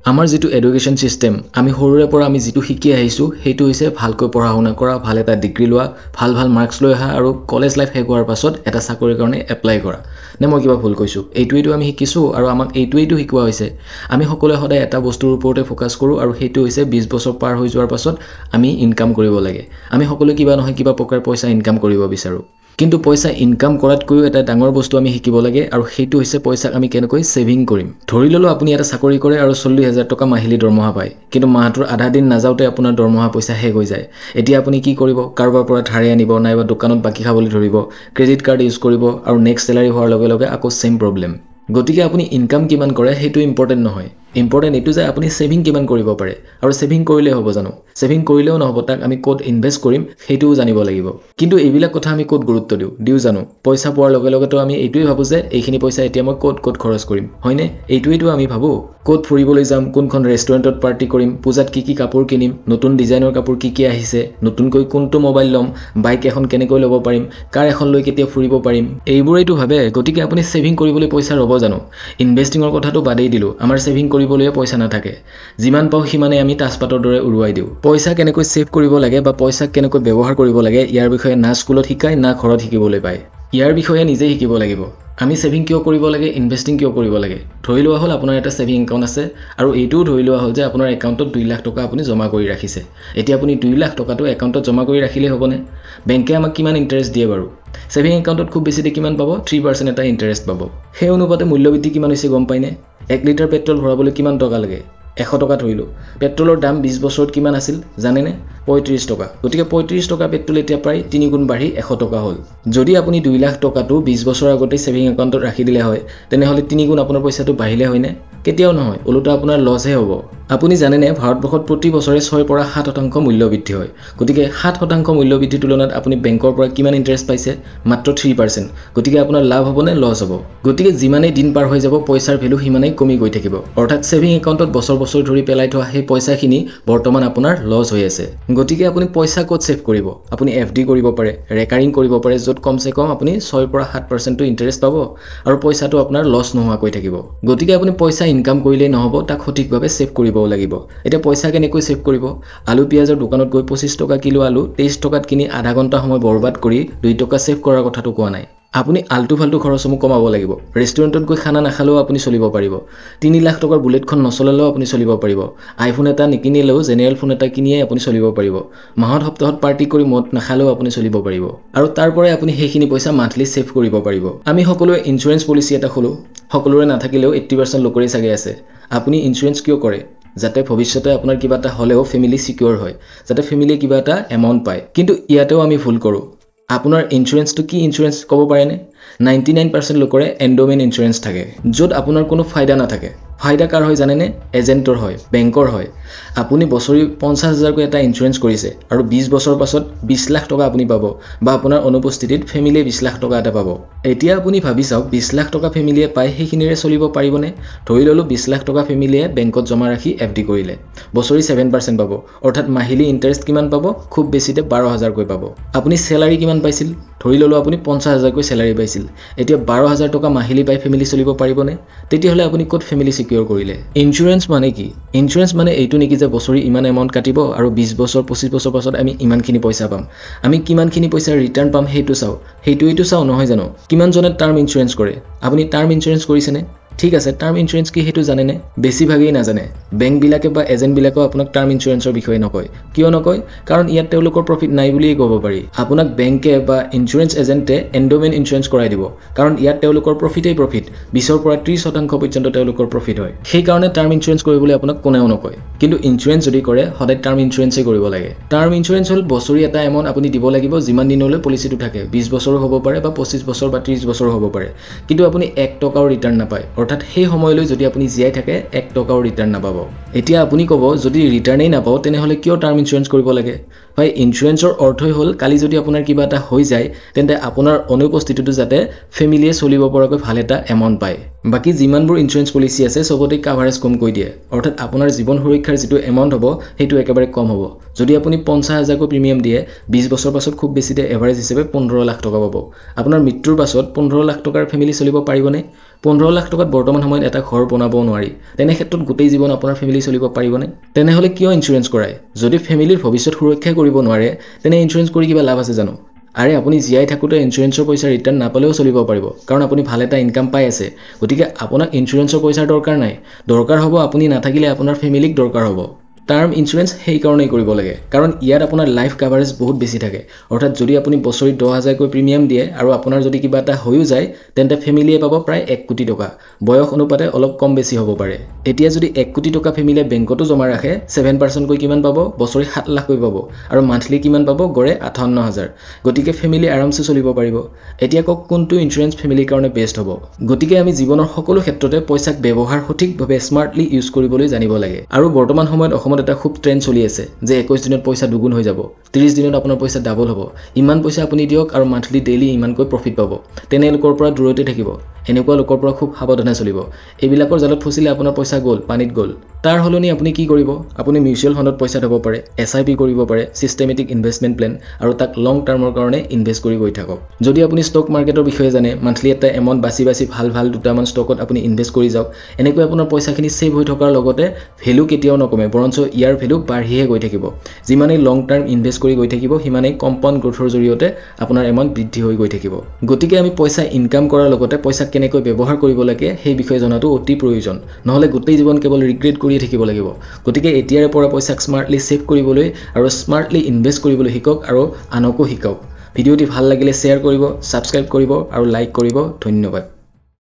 আমাৰ যেটো education system আমি সৰুৰে পৰা আমি যেটো শিকি আহিছো হেতু হৈছে ভালকৈ পঢ়া শুনা কৰা ভাল এটা ডিগ্ৰী লোৱা ভাল মাৰ্কস লৈ আহা আৰু কলেজ লাইফ শেষ হোৱাৰ পাছত এটা চাকৰিৰ কাৰণে এপ্লাই কৰা নে মই কিবা ভুল কৈছো এইটোইটো আমি শিকিছো আৰু আমাক এইটোইটো শিকোৱা হৈছে আমি সকলোৱে সদায় এটা বস্তুৰ ওপৰতে ফোকাস কৰো আৰু হেতু হৈছে 20 বছৰ পাৰ হৈ যোৱাৰ পাছত আমি ইনকাম কৰিব লাগে আমি সকলোৱে কিবা নহয় কিবা প্ৰকাৰ পইচা ইনকাম কৰিব বিচাৰো কিন্তু পইচা ইনকাম কৰাতকৈ এটা ডাঙৰ বস্তু আমি শিকিব লাগে আৰু হেতু হৈছে পইচা আমি কেনেকৈ সেভিং কৰিম ধৰি ললো আপুনি এটা চাকৰি কৰে আৰু 40000 টকা মাহিলি দৰমহা পায় কিন্তু মাহটোৰ আধা দিন নাযাওতে আপোনাৰ দৰমহা পইচা শেষ হৈ যায় এতিয়া আপুনি কি কৰিব কাৰোবাৰ পৰা ধাৰে আনিব নাইবা দোকানত বাকি খাবলৈ ধৰিব ক্ৰেডিট কাৰ্ড ইউজ কৰিব আৰু নেক্সট স্যালাৰি হোৱাৰ লগে লগে আকৌ সেম প্ৰবলেম গতিকে আপুনি ইনকাম কিমান কৰে হেতু ইম্পৰ্টেন্ট নহয় ইম্পৰ্টেন্ট এটো যে আপুনি সেভিং কিমান কৰিব পাৰে আৰু সেভিং কৰিলে হ'ব জানো সেভিং কৰিলেও নহব তাক আমি কোড ইনভেস্ট কৰিম হেতুও জানিব লাগিব কিন্তু এইবিলাক কথা আমি কোড গুৰুত্ব দিও জানো পইচা পোৱাৰ লগে লগে তো আমি এইটোই ভাবো যে এইখিনি পইচা এতিয়া মই কোড খৰচ কৰিম হয়নে এইটোইটো আমি ভাবো কোড ফুৰিবলৈ যাম কোনখন ৰেষ্টুৰেণ্টত পাৰ্টি কৰিম পূজাত কি কাপোৰ কিনিম নতুন ডিজাইনৰ কাপোৰ কি আহিছে নতুনকৈ কোনটো মোবাইল লম বাইক এখন কেনেকৈ ল'ব পাৰিম কাৰ এখন লৈ কেতিয়া ফুৰিব পাৰিম এইবোৰেইটো ভাবে গতিকে আপুনি সেভিং কৰিবলৈ পইচা ৰব জানো ইনভেস্টিংৰ কথাটো বাদেই দিলো আমাৰ সেভিং কৰিবলৈ পইচা নাথাকে যিমান পাও সিমানে আমি তাজপাতৰ দৰে উৰুৱাই দিও পইচা কেনেকৈ সেভ কৰিব লাগে বা পইচা কেনেকৈ ব্যৱহাৰ কৰিব লাগে ইয়াৰ বিষয়ে না স্কুলত শিকায় না ঘৰত শিকিবলৈ পায় ইয়াৰ বিষয়ে নিজে শিকিব লাগিব আমি সেভিং কিয় কৰিব লাগে ইনভেস্টিং কিয় কৰিব লাগে ধৰি লোৱা হল আপোনাৰ এটা সেভিং একাউণ্ট আছে আৰু এইটোও ধৰি লোৱা হল যে আপোনাৰ একাউণ্টত 2 লাখ টকা আপুনি জমা কৰি ৰাখিছে এতিয়া আপুনি 2 লাখ টকাটো একাউণ্টত জমা কৰি ৰাখিলে হ'বনে বেংকে আমাক কিমান ইন্টাৰেষ্ট দিয়ে বাৰু সেভিং একাউণ্টত খুব বেছিতে কিমান পাব 3% এটা ইন্টাৰেষ্ট পাব সেই অনুপাতে মূল্যবৃদ্ধি কিমান হৈছে গম পাইনে 1 লিটাৰ পেট্ৰল ভৰাবলৈ কিমান টকা লাগে 100 টকা ধৰিলো পেট্ৰলৰ দাম 20 বছৰত কিমান আছিল জানেনে 35 টকা গতিকে 35 টকা পেট্ৰল এতিয়া প্ৰায় 3 গুণ বাঢ়ি 100 টকা হ'ল যদি আপুনি 2 লাখ টকাটো 20 বছৰ আগতে সেভিং একাউণ্টত ৰাখি দিলে হয় তেনেহলে 3 গুণ আপোনাৰ পইচাটো বাঢ়িলে হয়নে কেতিয়াও নহয় ওলোটা আপোনাৰ লছহে হ'ব আপুনি জানেনে ভাৰতবৰ্ষত প্ৰতি বছৰে 6 পৰা 7% মূল্য বৃদ্ধি হয় গতিকে 7% মূল্য বৃদ্ধিৰ তুলনাত আপুনি বেংকৰ পৰা কিমান ইন্টাৰেষ্ট পাইছে মাত্ৰ 3% গতিকে আপোনাৰ লাভ হ'ব নে লছ হ'ব গতিকে যিমানেই দিন পাৰ হৈ যাব পইচাৰ ভ্যালু সিমানেই কমি গৈ থাকিব অৰ্থাৎ সেভিং একাউণ্টত বছৰ ধৰি পেলাই থোৱা সেই পইচাখিনি বৰ্তমান আপোনাৰ লছ হৈ আছে গতিকে আপুনি পইচা ক'ত সেভ কৰিব আপুনি এফডি কৰিব পাৰে ৰেকাৰিং কৰিব পাৰে য'ত কমসে কম আপুনি 6 পৰা 7% টো ইন্টাৰেষ্ট পাব আৰু পইচাটো আপোনাৰ লছ নোহোৱাকৈ থাকিব গতিকে আপুনি পইচা ইনকাম কৰিলেই নহব তাক সঠিকভাৱে সেভ কৰিবও লাগিব এটা পইচা কেনেকৈ সেভ কৰিব আলু পিয়াজৰ দোকানত গৈ 25 টকা কিলো আলু 23 টকাত কিনি আধা ঘণ্টা সময় বৰবাদ কৰি 2 টকা সেভ কৰাৰ কথাটো কোৱা নাই আপুনি আলটু ফালটু খৰচসমূহ কমাব লাগিব ৰেষ্টুৰেণ্টত গৈ খানা নাখালেও আপুনি চলিব পাৰিব 3 লাখ টকাৰ বুলেটখন নচলালেও আপুনি চলিব পাৰিব আইফোন এটা নিকিনিলেও জেনেৰেল ফোন এটা কিনিয়ে আপুনি চলিব পাৰিব মাহত সপ্তাহত পাৰ্টি কৰি মদ নাখালেও আপুনি চলিব পাৰিব আৰু তাৰ পৰাই আপুনি সেইখিনি পইচা মান্থলি সেভ কৰিব পাৰিব আমি সকলোৱে ইনস্যুৰেন্স পলিচি এটা খোলো সকলোৰে নাথাকিলেও 80% লোকৰে চাগে আছে আপুনি ইনস্যুৰেন্স কিয় কৰে যাতে ভৱিষ্যতে আপোনাৰ কিবা এটা হলেও ফ্যামিলি সিকিউৰ হয় যাতে ফ্যামিলি কিবা এটা এমাউন্ট পায় কিন্তু ইয়াতেও আমি ভুল কৰো আপোনাৰ ইনস্যুৰেন্সটো কি ইনস্যুৰেন্স ক'ব পাৰেনে 99% লোকৰে এন্ডোমেন্ট ইনস্যুৰেন্স থাকে য'ত আপোনাৰ কোনো ফায়দা নাথাকে ফায়দা কাৰ হয় জানেনে এজেন্টৰ হয় বেংকৰ হয় আপুনি বছৰি 50000 কৈ এটা ইনস্যুৰেন্স কৰিছে আৰু 20 বছৰ পাছত 20 লাখ টকা আপুনি পাব বা আপোনাৰ অনুপস্থিতিত ফ্যামিলিয়ে 20 লাখ টকা এটা পাব এতিয়া আপুনি ভাবি চাওক 20 লাখ টকা ফ্যামিলিয়ে পায় সেইখিনিৰে চলিব পাৰিবনে ধৰি ললো 20 লাখ টকা ফ্যামিলিয়ে বেংকত জমা ৰাখি এফডি কৰিলে বছৰি 7% পাব অৰ্থাৎ মাহিলি ইন্টাৰেষ্ট কিমান পাব খুব বেছিতে 12000 কৈ পাব আপুনি স্যালাৰি কিমান পাইছিল ধৰি ললো আপুনি 50000 কৈ স্যালাৰি পাইছিল এতিয়া 12000 টকা মাহিলি পাই ফ্যামিলি চলিব পাৰিবনে তেতিয়াহলে আপুনি কোট ফ্যামিলি সিকিউৰ কৰিলে ইনস্যুৰেন্স মানে কি ইনস্যুৰেন্স মানে এইটো নেকি যে বছৰি ইমান এমাউন্ট কাটিব আৰু 20 বছৰ 25 বছৰ পাছত আমি ইমানখিনি পইচা পাম আমি কিমানখিনি পইচা ৰিটাৰ্ণ পাম হেতু চাও নহয় জানো কিমান জনে টাৰ্ম ইনস্যুৰেন্স কৰে আপুনি টাৰ্ম ইনস্যুৰেন্স কৰিছেনে ঠিক আছে টাৰ্ম ইনস্যুৰেন্স কি হেতু জানেনে বেছি ভাগেই নাজানে বেংক বিলাকে বা এজেন্ট বিলাকে আপোনাক টাৰ্ম ইনস্যুৰেন্সৰ বিষয়ে নকয় কিয় নকয় কাৰণ ইয়াত তেওঁলোকৰ প্ৰফিট নাই বুলিয়ে ক'ব পাৰি আপোনাক বেংকে বা ইনস্যুৰেন্স এজেন্টে এন্ডোমেন্ট ইনস্যুৰেন্স কৰাই দিব কাৰণ ইয়াত তেওঁলোকৰ প্ৰফিটেই প্ৰফিট 20 পৰা 30% পৰ্যন্ত তেওঁলোকৰ প্ৰফিট হয় সেই কাৰণে টাৰ্ম ইনস্যুৰেন্স কৰিবলৈ আপোনাক কোনেও নকয় কিন্তু ইনস্যুৰেন্স যদি কৰে সদায় টাৰ্ম ইনস্যুৰেন্সই কৰিব লাগে টাৰ্ম ইনস্যুৰেন্স হল বছৰি এটা এমাউন্ট আপুনি দিব লাগিব যিমান দিনলৈ পলিচিটো থাকে 20 বছৰ হ'ব পাৰে বা 25 বছৰ বা 30 বছৰ হ'ব পাৰে কিন্তু আপুনি 1 টকাও ৰিটাৰ্ণ নাপায় অৰ্থাৎ সেই সময়লৈ যদি আপুনি জিয়াই থাকে 1 টকাও ৰিটাৰ্ণ নাপাব এতিয়া আপুনি ক'ব যদি ৰিটাৰ্ণেই নাপাও তেনেহলে কিয় টাৰ্ম ইনস্যুৰেন্স কৰিব লাগে হয় ইনস্যুৰেন্সৰ অৰ্থই হল কালি যদি আপোনাৰ কিবা এটা হৈ যায় তেন্তে আপোনাৰ অনুপস্থিতিটো যাতে ফ্যামিলিয়ে চলিব পৰাকৈ ভাল এটা এমাউন্ট পায় বাকি যিমানবোৰ ইনস্যুৰেন্স পলিচি আছে সবতে কভাৰেজ কম কৈ দিয়ে অৰ্থাৎ আপোনাৰ জীৱন সুৰক্ষাৰ যেটো এমাউন্ট হ'ব হেতু একেবাৰে কম হ'ব যদি আপুনি 50000 কৈ প্ৰিমিয়াম দিয়ে 20 বছৰ পাছত খুব বেছিতে এভাৰেজ হিচাপে 15 লাখ টকা পাব আপোনাৰ মৃত্যুৰ পাছত 15 লাখ টকাৰ ফ্যামিলি চলিব পাৰিবনে 15 লাখ টকাত বৰ্তমান সময়ত এটা ঘৰ বনাব নোৱাৰি তেনে ক্ষেত্ৰত গোটেই জীৱন আপোনাৰ ফেমিলি চলিব পাৰিবনে তেনেহলে কিয় ইনস্যুৰেঞ্চ কৰায় যদি ফেমিলিৰ ভৱিষ্যত সুৰক্ষা কৰিব নোৱাৰে তেনে ইনস্যুৰেঞ্চ কৰি কিবা লাভ আছে জানো আৰে আপুনি জীয়াই থাকোতে ইনস্যুৰেঞ্চৰ পইচা ৰিটাৰ্ণ নাপালেও চলিব পাৰিব কাৰণ আপুনি ভাল এটা ইনকাম পাই আছে গতিকে আপোনাক ইনস্যুৰেঞ্চৰ পইচাৰ দৰকাৰ নাই দৰকাৰ হ'ব আপুনি নাথাকিলে আপোনাৰ ফেমিলিক দৰকাৰ হ'ব টাৰ্ম ইনস্যুৰেঞ্চ সেই কাৰণেই কৰিব লাগে কাৰণ ইয়াত আপোনাৰ লাইফ কভাৰেজ বহুত বেছি থাকে অৰ্থাৎ যদি আপুনি বছৰি 10,000 কৈ প্ৰিমিয়াম দিয়ে আৰু আপোনাৰ যদি কিবা এটা হৈও যায় তেন্তে ফেমিলিয়ে পাব প্ৰায় 1 কোটি টকা বয়স অনুপাতে অলপ কম বেছি হ'ব পাৰে এতিয়া যদি 1 কোটি টকা ফেমিলিয়ে বেংকতো জমা ৰাখে 7% কৈ কিমান পাব বছৰি 7 লাখ কৈ পাব আৰু মান্থলি কিমান পাব গড়ে 58,000 গতিকে ফেমিলি আৰামছে চলিব পাৰিব এতিয়া কক কোনটো ইনস্যুৰেঞ্চ ফেমিলিৰ কাৰণে বেষ্ট হ'ব গতিকে আমি জীৱনৰ সকলো ক্ষেত্ৰতে পইচাক ব্যৱহাৰ সঠিকভাৱে স্মাৰ্টলি ইউজ কৰিবলৈ জানিব লাগে আৰু বৰ্তমান সময়ত এটা খুব ট্ৰেন্ড চলি আছে যে 21 দিনত পইচা দুগুণ হৈ যাব 30 দিনত আপোনাৰ পইচা ডাবল হ'ব ইমান পইচা আপুনি দিয়ক আৰু মান্থলি ডেইলি ইমানকৈ প্ৰফিট পাব তেনে লোকৰ পৰা দূৰতে থাকিব এনেকুৱা লোকৰ পৰা খুব সাৱধানে চলিব এইবিলাকৰ জালত ফচিলে আপোনাৰ পইচা গ'ল পানীত গ'ল তাৰ হলনি আপুনি কি কৰিব আপুনি মিউচুৱেল ফাণ্ডত পইচা থব পাৰে SIP কৰিব পাৰে সিস্টেমেটিক ইনভেষ্টমেন্ট প্ল্যান আৰু তাক লং টাৰ্মৰ কাৰণে ইনভেষ্ট কৰি গৈ থাকক যদি আপুনি ষ্টক মাৰ্কেটৰ বিষয়ে জানে মান্থলি এটা এমাউন্ট বাছি ভাল দুটামান ষ্টকত আপুনি ইনভেষ্ট কৰি যাওক এনেকৈ আপোনাৰ পইচাখিনি সেভ হৈ থকাৰ লগতে ভ্যালু কেতিয়াও নকমে বৰঞ্চ ইয়াৰ ভ্যালু বাঢ়িহে গৈ থাকিব যিমানেই লং টাৰ্ম ইনভেষ্ট কৰি গৈ থাকিব সিমানেই কম্পাউণ্ড গ্ৰোথৰ জৰিয়তে আপোনাৰ এমাউন্ট বৃদ্ধি হৈ গৈ থাকিব গতিকে আমি পইচা ইনকাম কৰাৰ লগতে পইচা কেনেকৈ ব্যৱহাৰ কৰিব লাগে সেই বিষয়ে জনাটো অতি প্ৰয়োজন নহলে গোটেই জীৱন কেৱল ৰিগ্ৰেট কৰি থাকিব লাগিব গতিকে এতিয়াৰে পৰা পইচাক স্মাৰ্টলি সেভ কৰিবলৈ আৰু স্মাৰ্টলি ইনভেষ্ট কৰিবলৈ শিকক আৰু আনকো শিকাওক ভিডিঅ'টি ভাল লাগিলে শ্বেয়াৰ কৰিব সাবস্ক্ৰাইব কৰিব আৰু লাইক কৰিব ধন্যবাদ